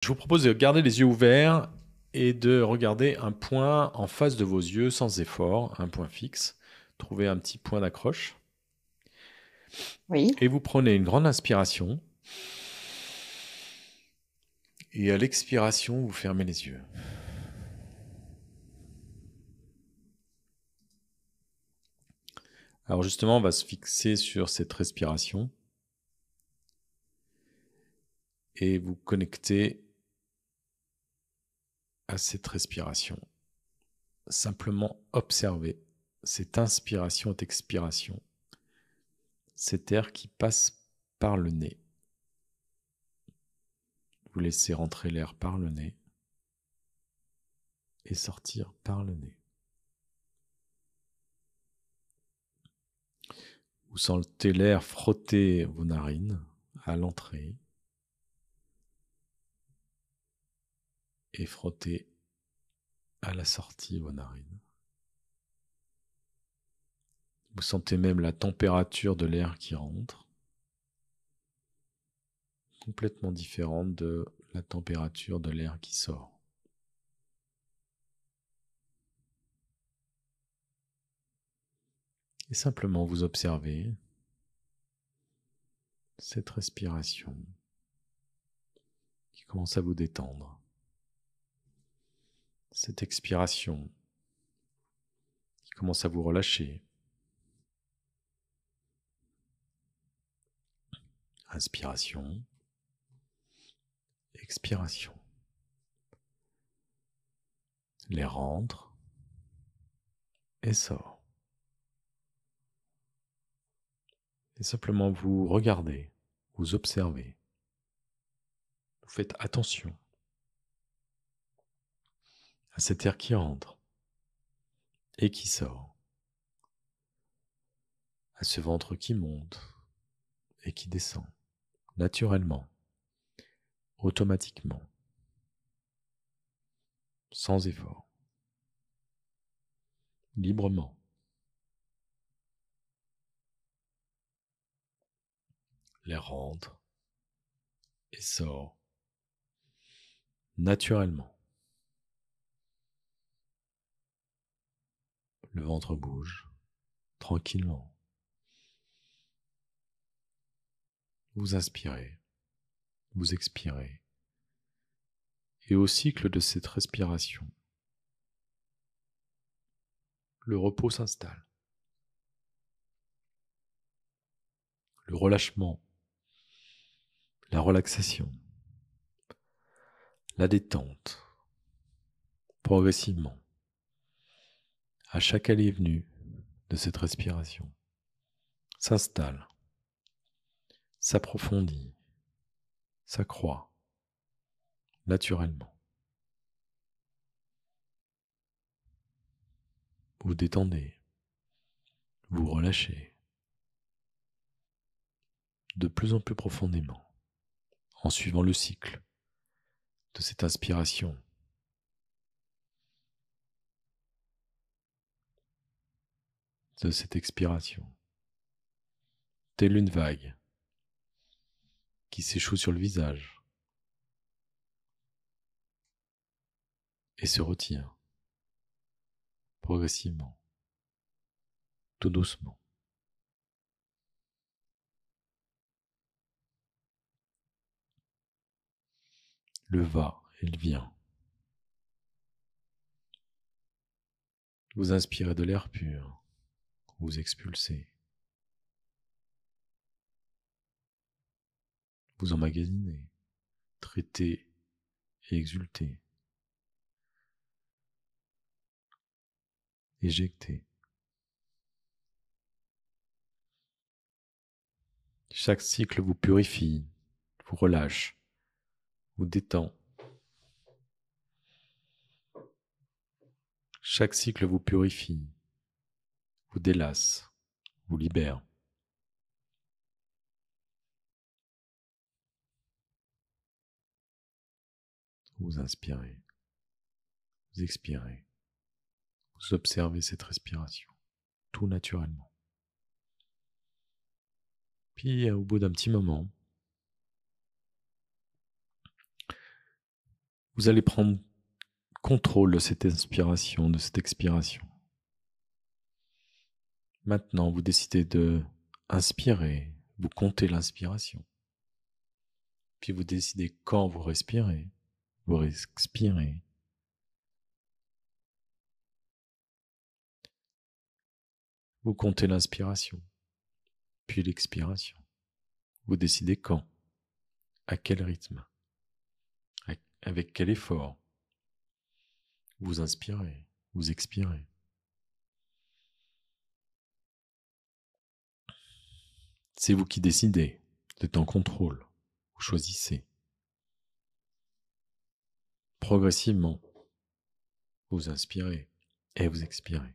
Je vous propose de garder les yeux ouverts et de regarder un point en face de vos yeux sans effort, un point fixe. Trouvez un petit point d'accroche Oui, et vous prenez une grande inspiration et à l'expiration, vous fermez les yeux. Alors justement, on va se fixer sur cette respiration et vous connecter à cette respiration. Simplement observer cette inspiration et expiration, cet air qui passe par le nez. Vous laissez rentrer l'air par le nez et sortir par le nez. Vous sentez l'air frotter vos narines à l'entrée et frotter à la sortie vos narines. Vous sentez même la température de l'air qui rentre, complètement différente de la température de l'air qui sort. Et simplement vous observez cette respiration qui commence à vous détendre, cette expiration qui commence à vous relâcher. Inspiration, expiration. L'air rentre et sort. Et simplement vous regardez, vous observez. Vous faites attention à cet air qui entre et qui sort, à ce ventre qui monte et qui descend, naturellement, automatiquement, sans effort, librement. L'air rentre et sort, naturellement. Le ventre bouge, tranquillement. Vous inspirez, vous expirez. Et au cycle de cette respiration, le repos s'installe. Le relâchement, la relaxation, la détente, progressivement, à chaque allée et venue de cette respiration, s'installe, s'approfondit, s'accroît, naturellement. Vous détendez, vous relâchez, de plus en plus profondément, en suivant le cycle de cette inspiration, de cette expiration, telle une vague qui s'échoue sur le visage et se retire progressivement, tout doucement. Le va et le vient. Vous inspirez de l'air pur, vous expulsez, vous emmagasinez, traitez et exultez, éjectez. Chaque cycle vous purifie, vous relâche, vous détend. Chaque cycle vous purifie, vous délasse, vous libère. Vous inspirez, vous expirez, vous observez cette respiration, tout naturellement. Puis au bout d'un petit moment, Vous allez prendre contrôle de cette inspiration, de cette expiration. Maintenant, vous décidez de inspirer, vous comptez l'inspiration. Puis vous décidez quand vous respirez, vous expirez. Vous comptez l'inspiration, puis l'expiration. Vous décidez quand, à quel rythme, avec quel effort. Vous inspirez, vous expirez. C'est vous qui décidez, vous êtes en contrôle, vous choisissez. Progressivement, vous inspirez et vous expirez.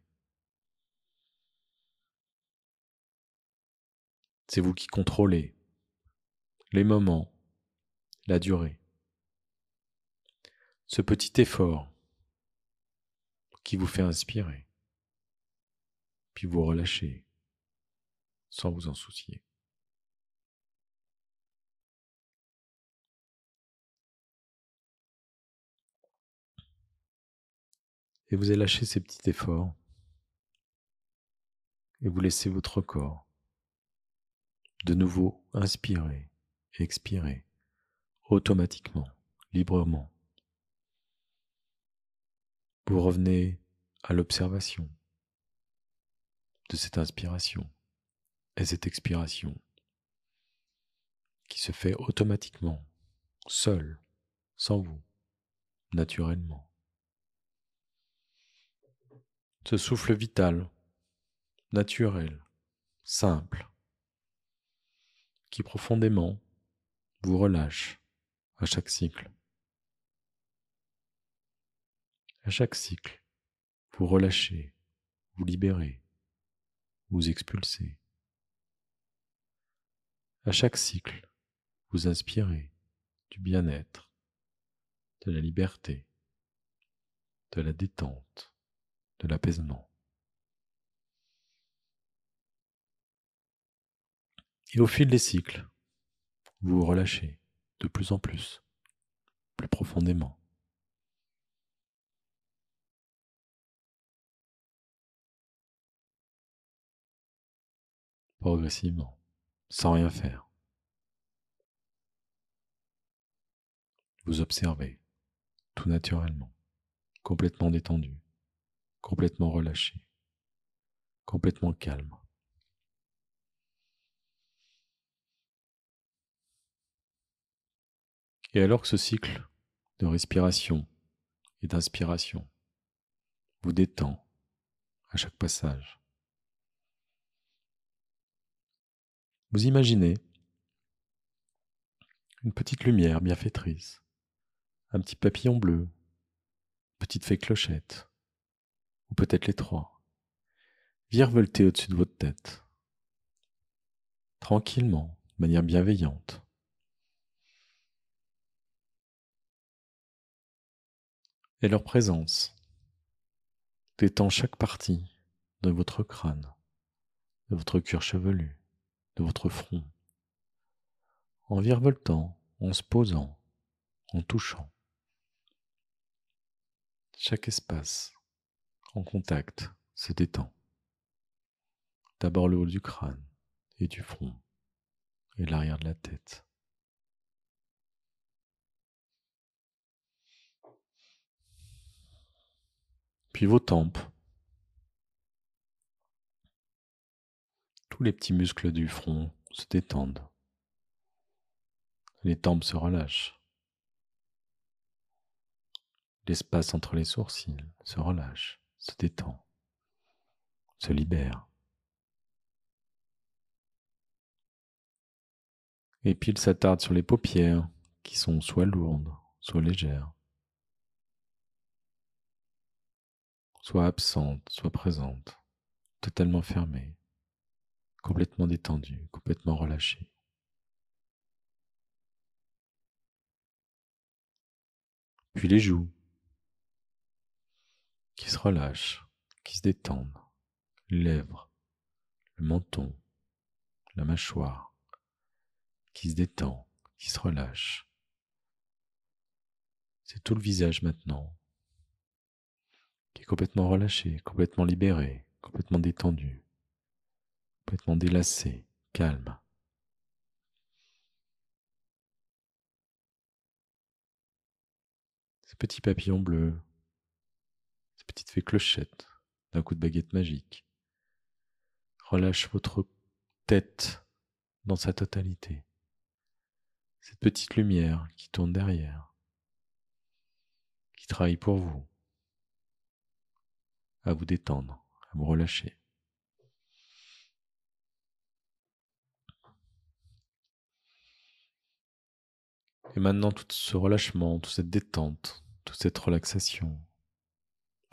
C'est vous qui contrôlez les moments, la durée. Ce petit effort qui vous fait inspirer, puis vous relâchez sans vous en soucier. Et vous allez lâcher ces petits efforts et vous laissez votre corps de nouveau inspirer et expirer automatiquement, librement. Vous revenez à l'observation de cette inspiration et cette expiration qui se fait automatiquement, seul, sans vous, naturellement. Ce souffle vital, naturel, simple, qui profondément vous relâche à chaque cycle. À chaque cycle, vous relâchez, vous libérez, vous expulsez. À chaque cycle, vous inspirez du bien-être, de la liberté, de la détente, de l'apaisement. Et au fil des cycles, vous vous relâchez de plus en plus profondément. Progressivement, sans rien faire. Vous observez, tout naturellement, complètement détendu, complètement relâché, complètement calme. Et alors que ce cycle de respiration et d'inspiration vous détend à chaque passage, vous imaginez une petite lumière bienfaitrice, un petit papillon bleu, petite fée clochette, ou peut-être les trois, virevolter au-dessus de votre tête, tranquillement, de manière bienveillante. Et leur présence détend chaque partie de votre crâne, de votre cuir chevelu, de votre front, en virevoltant, en se posant, en touchant. Chaque espace en contact se détend. D'abord le haut du crâne et du front et l'arrière de la tête. Puis vos tempes, tous les petits muscles du front se détendent. Les tempes se relâchent. L'espace entre les sourcils se relâche, se détend, se libère. Et puis il s'attarde sur les paupières qui sont soit lourdes, soit légères, soit absentes, soit présentes, totalement fermées, complètement détendues, complètement relâchées. Puis les joues qui se relâchent, qui se détendent, les lèvres, le menton, la mâchoire qui se détend, qui se relâche. C'est tout le visage maintenant, qui est complètement relâché, complètement libéré, complètement détendu, complètement délacé, calme. Ces petits papillons bleus, ces petites fées clochettes, d'un coup de baguette magique, relâchent votre tête dans sa totalité. Cette petite lumière qui tourne derrière, qui travaille pour vous, à vous détendre, à vous relâcher. Et maintenant, tout ce relâchement, toute cette détente, toute cette relaxation,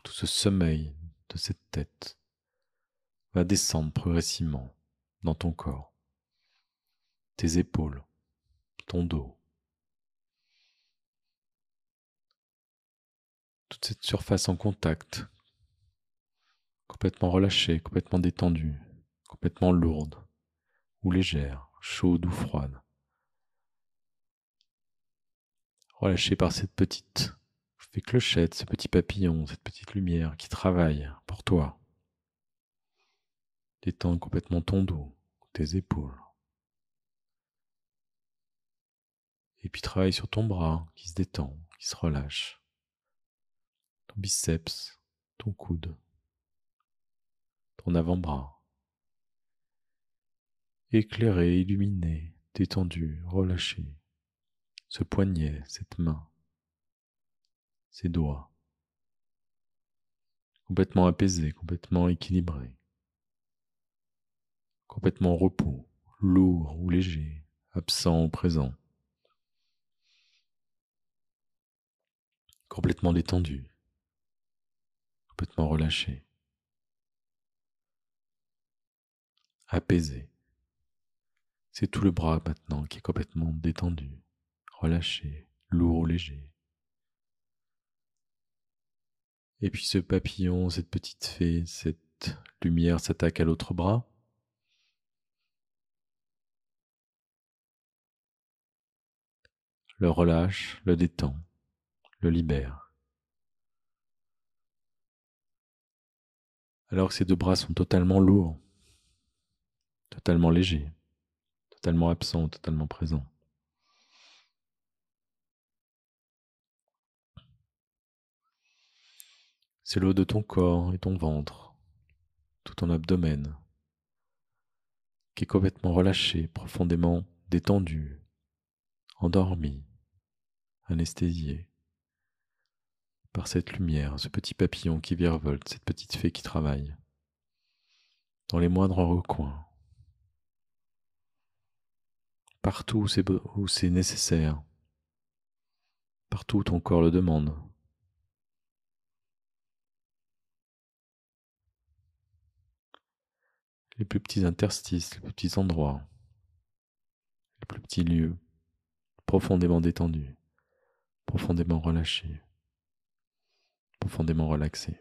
tout ce sommeil de cette tête va descendre progressivement dans ton corps, tes épaules, ton dos, toute cette surface en contact, complètement relâchée, complètement détendue, complètement lourde ou légère, chaude ou froide, relâchée par cette petite fée clochette, ce petit papillon, cette petite lumière qui travaille pour toi. Détends complètement ton dos, tes épaules. Et puis travaille sur ton bras qui se détend, qui se relâche. Ton biceps, ton coude, ton avant-bras. Éclairé, illuminé, détendu, relâché. Ce poignet, cette main, ces doigts. Complètement apaisé, complètement équilibré. Complètement en repos, lourd ou léger, absent ou présent. Complètement détendu, complètement relâché. Apaisé. C'est tout le bras maintenant qui est complètement détendu, relâché, lourd ou léger. Et puis ce papillon, cette petite fée, cette lumière s'attaque à l'autre bras. Le relâche, le détend, le libère. Alors que ces deux bras sont totalement lourds, totalement légers, totalement absents, totalement présents. C'est le haut de ton corps et ton ventre, tout ton abdomen, qui est complètement relâché, profondément détendu, endormi, anesthésié par cette lumière, ce petit papillon qui virevolte, cette petite fée qui travaille dans les moindres recoins, partout où c'est nécessaire, partout où ton corps le demande. Les plus petits interstices, les plus petits endroits, les plus petits lieux, profondément détendus, profondément relâchés, profondément relaxés.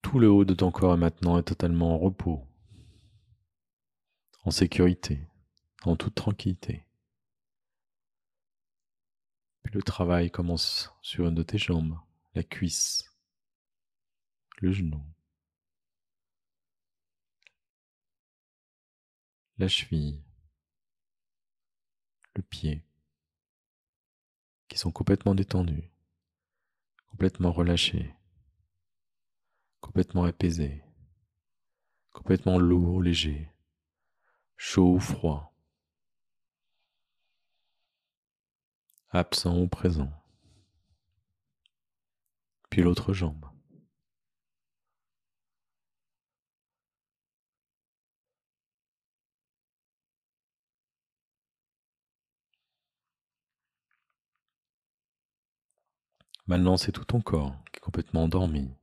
Tout le haut de ton corps maintenant est totalement en repos, en sécurité, en toute tranquillité. Puis le travail commence sur une de tes jambes, la cuisse, le genou, la cheville, le pied, qui sont complètement détendus, complètement relâchés, complètement apaisés, complètement lourds, légers, chauds ou froids, absents ou présents. Puis l'autre jambe. Maintenant, c'est tout ton corps qui est complètement endormi,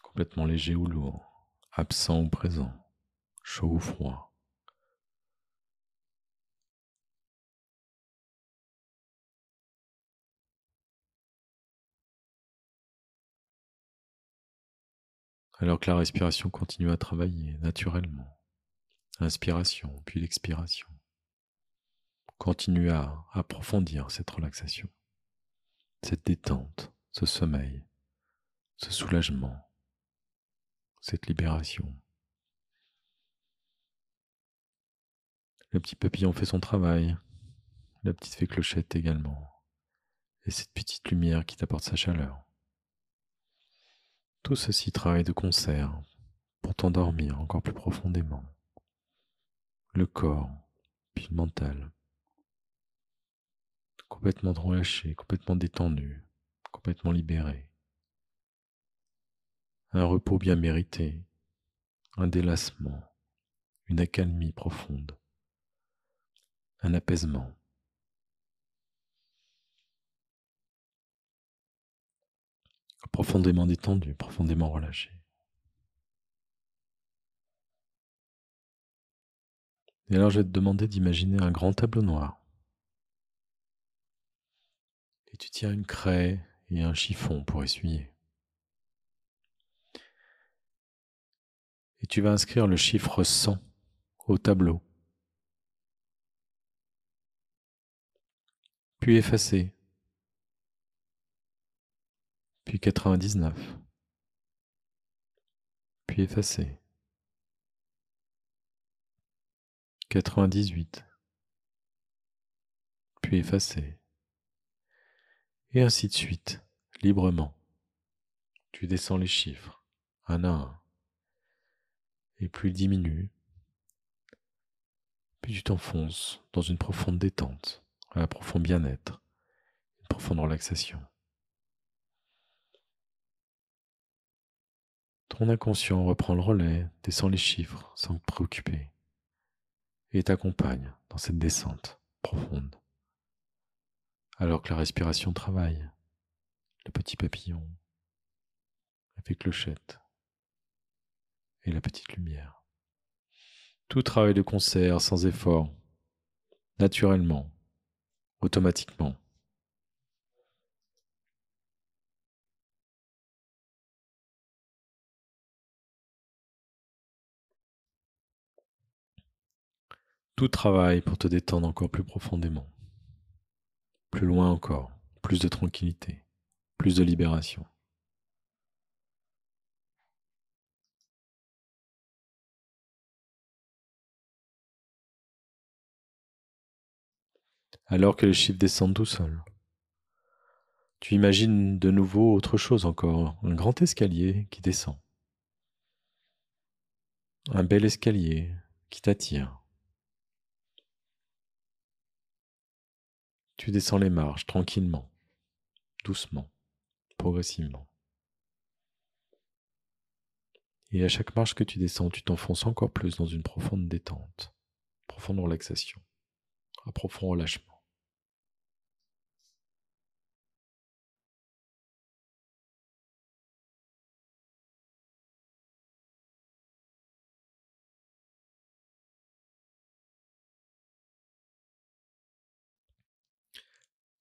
complètement léger ou lourd, absent ou présent, chaud ou froid. alors que la respiration continue à travailler naturellement. Inspiration, puis l'expiration. Continue à approfondir cette relaxation, cette détente, ce sommeil, ce soulagement, cette libération. Le petit papillon fait son travail, la petite fée clochette également, et cette petite lumière qui t'apporte sa chaleur. Tout ceci travaille de concert pour t'endormir encore plus profondément. Le corps, puis le mental, complètement relâché, complètement détendu, complètement libéré. Un repos bien mérité, un délassement, une accalmie profonde, un apaisement. Profondément détendu, profondément relâché. Et alors je vais te demander d'imaginer un grand tableau noir. Et tu tiens une craie et un chiffon pour essuyer. Et tu vas inscrire le chiffre 100 au tableau. Puis effacer. Puis 99. Puis effacer. 98. Puis effacer. Et ainsi de suite, librement. Tu descends les chiffres, un à un. Et plus ils diminuent, puis tu t'enfonces dans une profonde détente, un profond bien-être, une profonde relaxation. Ton inconscient reprend le relais, descend les chiffres sans te préoccuper, et t'accompagne dans cette descente profonde. Alors que la respiration travaille, le petit papillon, la fée clochette et la petite lumière. Tout travaille de concert, sans effort, naturellement, automatiquement. Tout travaille pour te détendre encore plus profondément, plus loin encore, plus de tranquillité, plus de libération. Alors que les chiffres descendent tout seuls, tu imagines de nouveau autre chose encore, un grand escalier qui descend. Un bel escalier qui t'attire. Tu descends les marches tranquillement, doucement, progressivement. Et à chaque marche que tu descends, tu t'enfonces encore plus dans une profonde détente, profonde relaxation, un profond relâchement.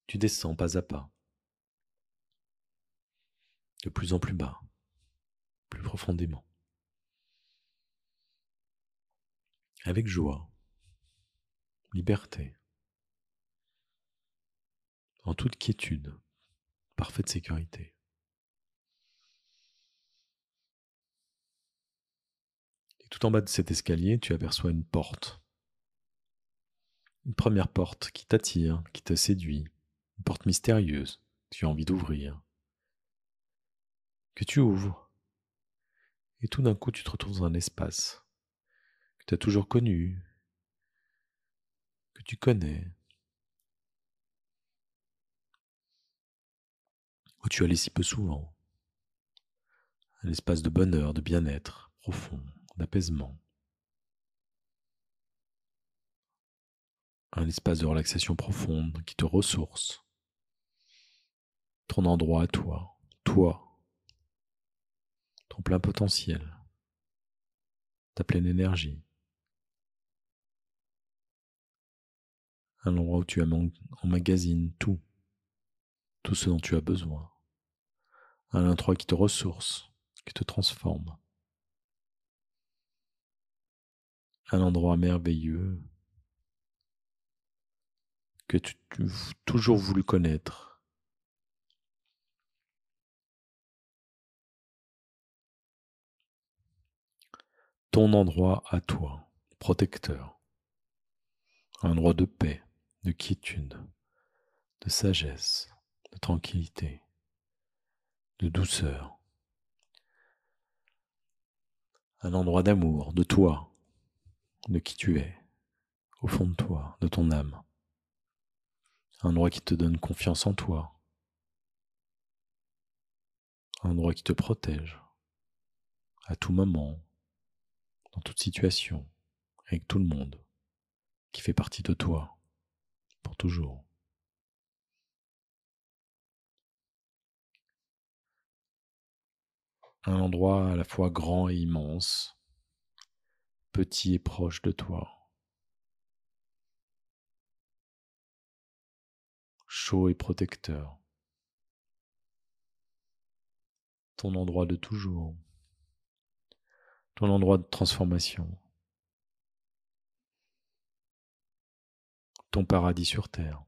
Tu descends pas à pas, de plus en plus bas, plus profondément, avec joie, liberté, en toute quiétude, parfaite sécurité. Et tout en bas de cet escalier, tu aperçois une porte. Une première porte qui t'attire, qui te séduit, une porte mystérieuse que tu as envie d'ouvrir, que tu ouvres, et tout d'un coup tu te retrouves dans un espace que tu as toujours connu, que tu connais, où tu allais si peu souvent, un espace de bonheur, de bien-être profond, d'apaisement, un espace de relaxation profonde qui te ressource, ton endroit à toi, toi, ton plein potentiel, ta pleine énergie, un endroit où tu emmagasines tout ce dont tu as besoin, un endroit qui te ressource, qui te transforme, un endroit merveilleux que tu as toujours voulu connaître. Ton endroit à toi, protecteur. Un endroit de paix, de quiétude, de sagesse, de tranquillité, de douceur. Un endroit d'amour, de toi, de qui tu es, au fond de toi, de ton âme. Un endroit qui te donne confiance en toi. Un endroit qui te protège, à tout moment, dans toute situation, avec tout le monde, qui fait partie de toi, pour toujours. Un endroit à la fois grand et immense, petit et proche de toi, chaud et protecteur. Ton endroit de toujours, ton endroit de transformation, ton paradis sur terre.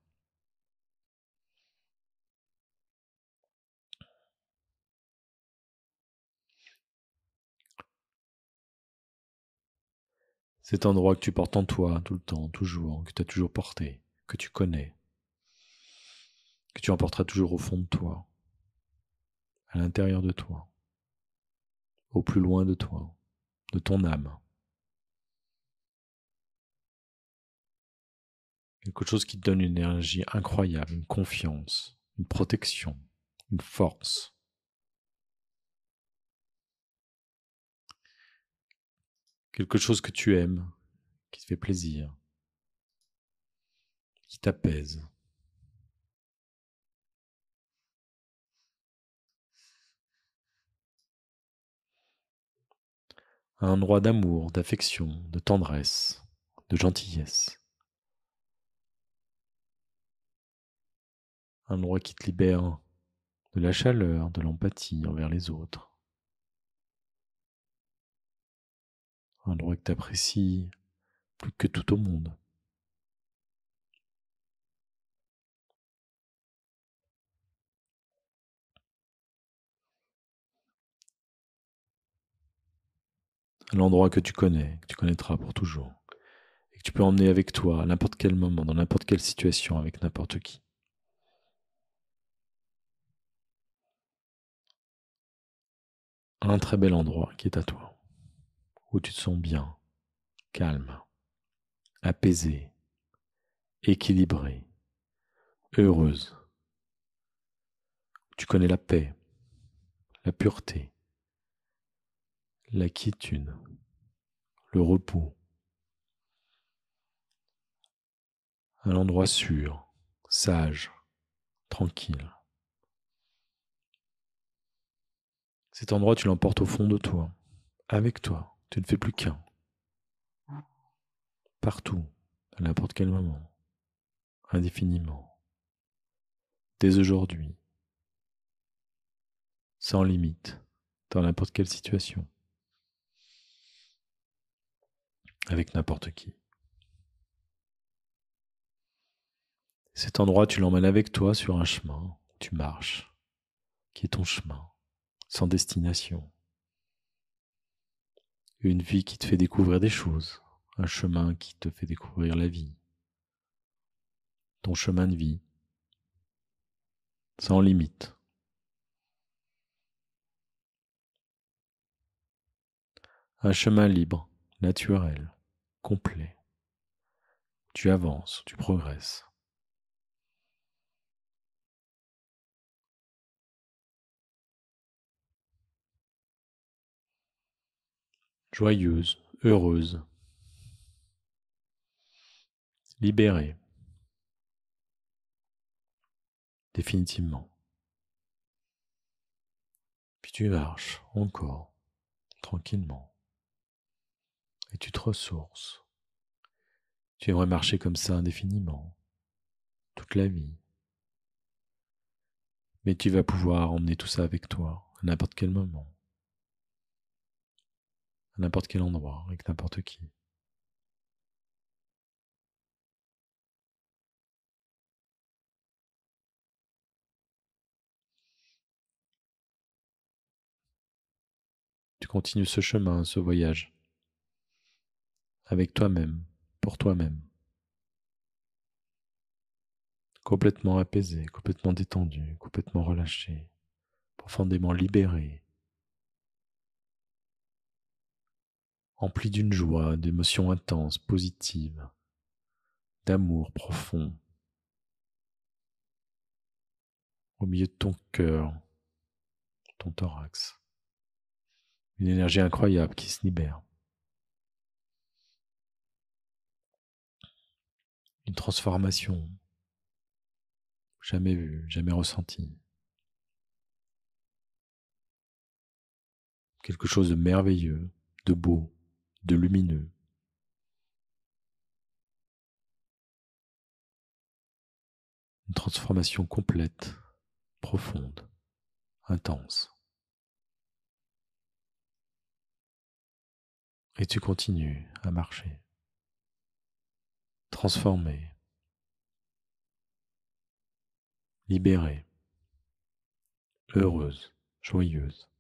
Cet endroit que tu portes en toi tout le temps, toujours, que tu as toujours porté, que tu connais, que tu emporteras toujours au fond de toi, à l'intérieur de toi, au plus loin de toi, de ton âme. Quelque chose qui te donne une énergie incroyable, une confiance, une protection, une force. Quelque chose que tu aimes, qui te fait plaisir, qui t'apaise. Un endroit d'amour, d'affection, de tendresse, de gentillesse. Un endroit qui te libère de la chaleur, de l'empathie envers les autres. Un endroit que tu apprécies plus que tout au monde. Un endroit que tu connaîtras pour toujours. Et que tu peux emmener avec toi à n'importe quel moment, dans n'importe quelle situation, avec n'importe qui. Un très bel endroit qui est à toi, où tu te sens bien, calme, apaisé, équilibré, heureuse. Tu connais la paix, la pureté, la quiétude, le repos. Un endroit sûr, sage, tranquille. Cet endroit, tu l'emportes au fond de toi, avec toi. Tu ne fais plus qu'un. Partout, à n'importe quel moment, indéfiniment, dès aujourd'hui, sans limite, dans n'importe quelle situation, avec n'importe qui. Cet endroit, tu l'emmènes avec toi sur un chemin où tu marches, qui est ton chemin, sans destination. Une vie qui te fait découvrir des choses, un chemin qui te fait découvrir la vie, ton chemin de vie, sans limite. Un chemin libre, naturel, complet. Tu avances, tu progresses. Joyeuse, heureuse, libérée, définitivement. Puis tu marches encore, tranquillement, et tu te ressources. Tu aimerais marcher comme ça indéfiniment, toute la vie. Mais tu vas pouvoir emmener tout ça avec toi, à n'importe quel moment, à n'importe quel endroit, avec n'importe qui. Tu continues ce chemin, ce voyage, avec toi-même, pour toi-même, complètement apaisé, complètement détendu, complètement relâché, profondément libéré, empli d'une joie, d'émotions intenses, positives, d'amour profond, au milieu de ton cœur, ton thorax. Une énergie incroyable qui se libère. Une transformation jamais vue, jamais ressentie. Quelque chose de merveilleux, de beau, de lumineux. Une transformation complète, profonde, intense. Et tu continues à marcher, transformée, libérée, heureuse, joyeuse.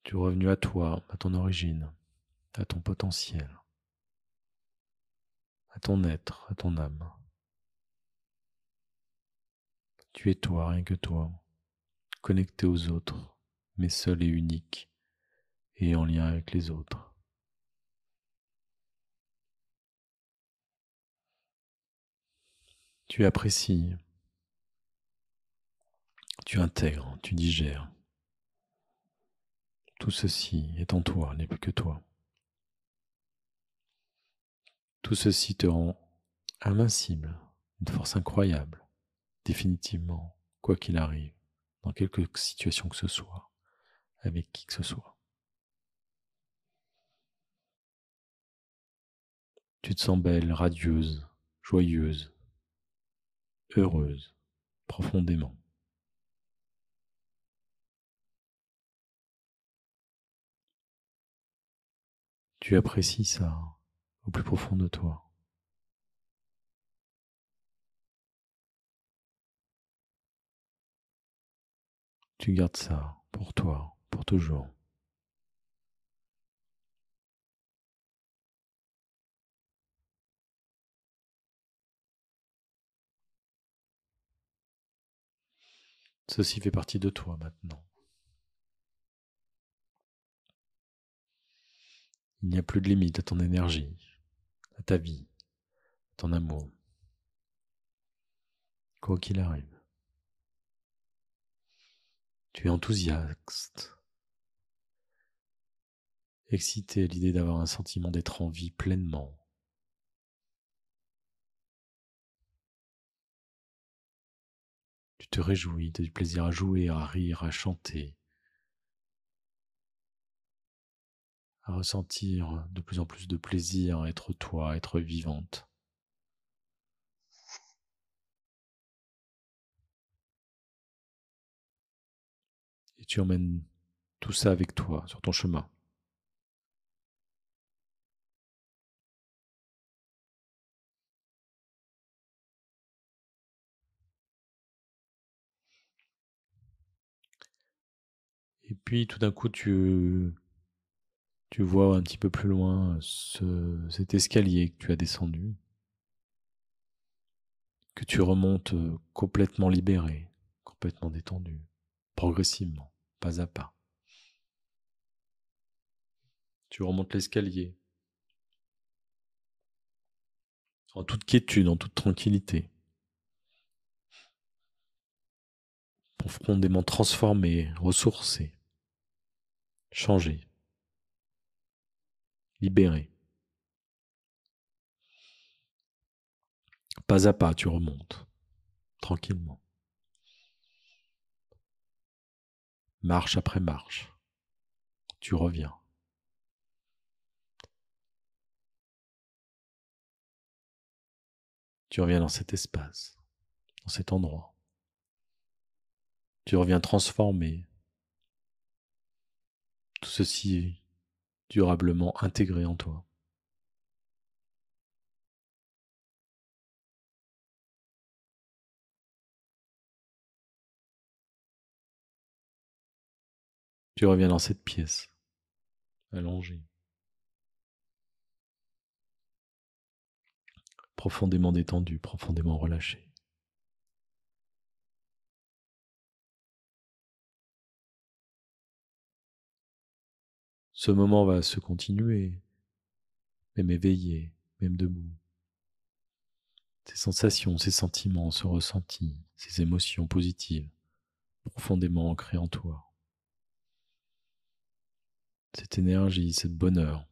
Tu es revenu à toi, à ton origine, à ton potentiel, à ton être, à ton âme. Tu es toi, rien que toi, connecté aux autres, mais seul et unique, et en lien avec les autres. Tu apprécies, tu intègres, tu digères. Tout ceci est en toi, n'est plus que toi. Tout ceci te rend invincible, une force incroyable, définitivement, quoi qu'il arrive, dans quelque situation que ce soit, avec qui que ce soit. Tu te sens belle, radieuse, joyeuse, heureuse, profondément. Tu apprécies ça au plus profond de toi. Tu gardes ça pour toi, pour toujours. Ceci fait partie de toi maintenant. Il n'y a plus de limite à ton énergie, à ta vie, à ton amour, quoi qu'il arrive. Tu es enthousiaste, excité à l'idée d'avoir un sentiment d'être en vie pleinement. Tu te réjouis, tu as du plaisir à jouer, à rire, à chanter, à ressentir de plus en plus de plaisir à être toi, à être vivante. Et tu emmènes tout ça avec toi sur ton chemin. Et puis tout d'un coup, tu vois un petit peu plus loin cet escalier que tu as descendu, que tu remontes complètement libéré, complètement détendu, progressivement, pas à pas. Tu remontes l'escalier, en toute quiétude, en toute tranquillité, profondément transformé, ressourcé, changé, libéré. Pas à pas, tu remontes, tranquillement, marche après marche, tu reviens. Tu reviens dans cet espace, dans cet endroit. Tu reviens transformé. Tout ceci durablement intégré en toi. Tu reviens dans cette pièce, allongée, profondément détendu, profondément relâché. Ce moment va se continuer, même éveillé, même debout. Ces sensations, ces sentiments, ce ressenti, ces émotions positives, profondément ancrées en toi. Cette énergie, ce bonheur,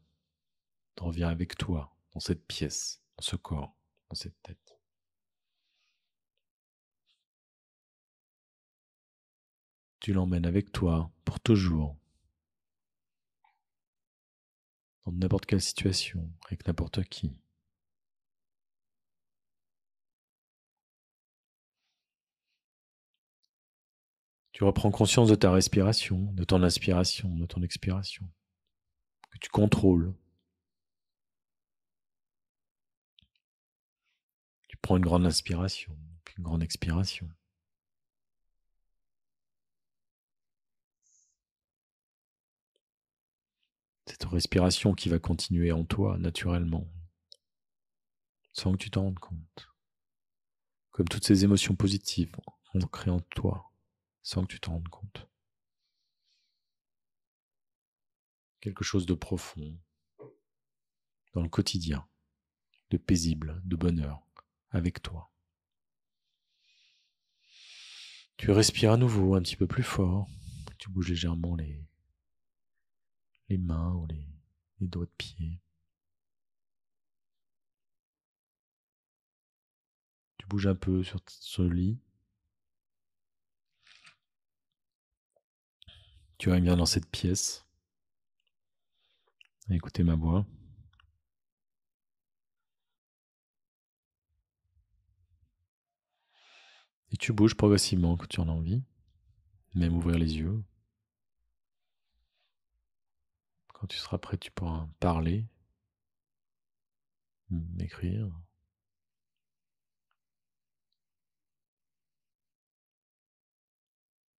revient avec toi, dans cette pièce, dans ce corps, dans cette tête. Tu l'emmènes avec toi pour toujours, dans n'importe quelle situation, avec n'importe qui. Tu reprends conscience de ta respiration, de ton inspiration, de ton expiration, que tu contrôles. Tu prends une grande inspiration, puis une grande expiration. Cette respiration qui va continuer en toi naturellement, sans que tu t'en rendes compte. Comme toutes ces émotions positives ancrées en toi, sans que tu t'en rendes compte. Quelque chose de profond, dans le quotidien, de paisible, de bonheur, avec toi. Tu respires à nouveau un petit peu plus fort. Tu bouges légèrement les mains ou les doigts de pied. Tu bouges un peu sur ce lit. Tu reviens dans cette pièce à écouter ma voix. Et tu bouges progressivement quand tu en as envie. Même ouvrir les yeux. Quand tu seras prêt, tu pourras parler, m'écrire.